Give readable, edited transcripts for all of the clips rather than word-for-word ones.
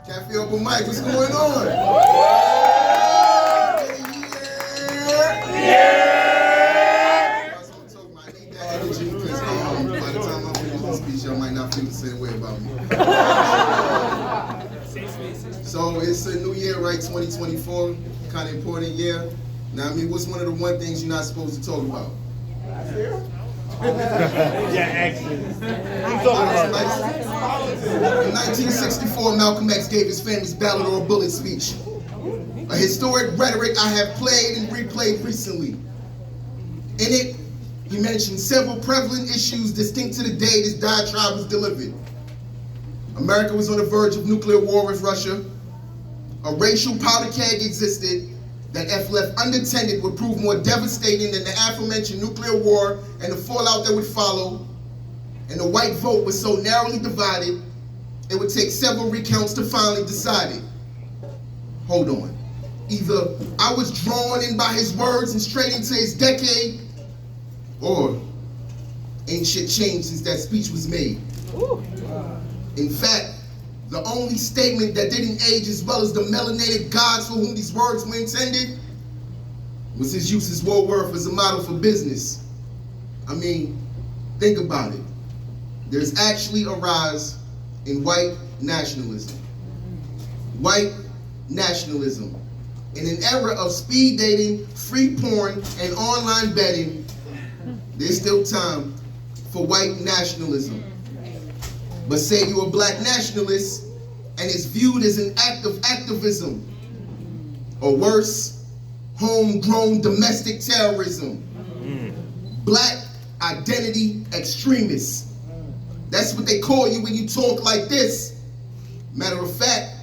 Cafe Open Mic, what's going on? Yeah! I was going to talk about, I need that energy because by the time I finish this speech, y'all might not feel the same way about me. So it's a new year, right? 2024, kind of important year. Now, I mean, what's one of the one things you're not supposed to talk about? Yeah, actually. In 1964, Malcolm X gave his famous Ballot or Bullet speech. A historic rhetoric I have played and replayed recently. In it, he mentioned several prevalent issues distinct to the day this diatribe was delivered. America was on the verge of nuclear war with Russia. A racial powder keg existed that, if left unattended, would prove more devastating than the aforementioned nuclear war and the fallout that would follow. And the white vote was so narrowly divided, it would take several recounts to finally decide it. Hold on. Either I was drawn in by his words and straight into his decade, or ain't shit changed since that speech was made. In fact, the only statement that didn't age as well as the melanated gods for whom these words were intended was his use of Woolworth as a model for business. I mean, think about it. There's actually a rise in white nationalism. White nationalism. In an era of speed dating, free porn, and online betting, there's still time for white nationalism. But say you're a black nationalist and it's viewed as an act of activism, or worse, homegrown domestic terrorism. Black identity extremists. That's what they call you when you talk like this. Matter of fact,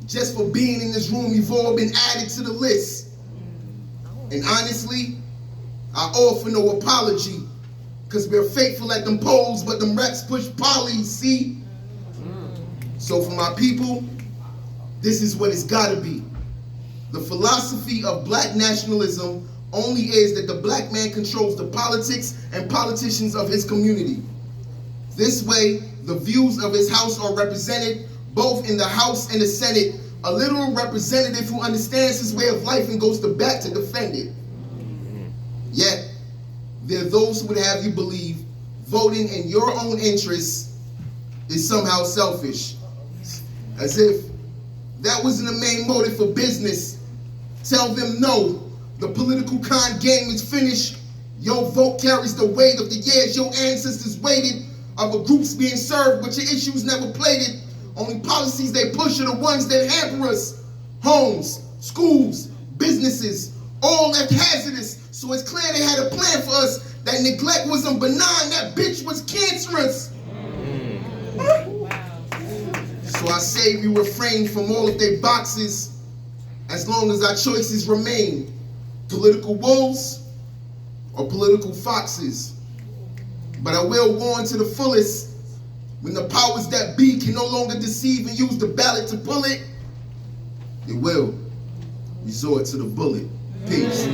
just for being in this room, you've all been added to the list. And honestly, I offer no apology, because we're faithful at them polls, but them reps push polys, see? So for my people, this is what it's gotta be. The philosophy of black nationalism only is that the black man controls the politics and politicians of his community. This way, the views of his house are represented both in the House and the Senate, a literal representative who understands his way of life and goes to bat to defend it. Yet, there are those who would have you believe voting in your own interests is somehow selfish. As if that wasn't the main motive for business. Tell them no, the political con game is finished. Your vote carries the weight of the years your ancestors waited, of a groups being served but your issues never plated. Only policies they push are the ones that hamper us. Homes, schools, businesses, all left hazardous. So it's clear they had a plan for us. That neglect wasn't benign, that bitch was cancerous. So I say we refrain from all of their boxes as long as our choices remain political wolves or political foxes. But I will warn to the fullest, when the powers that be can no longer deceive and use the ballot to pull it, they will resort to the bullet. Peace.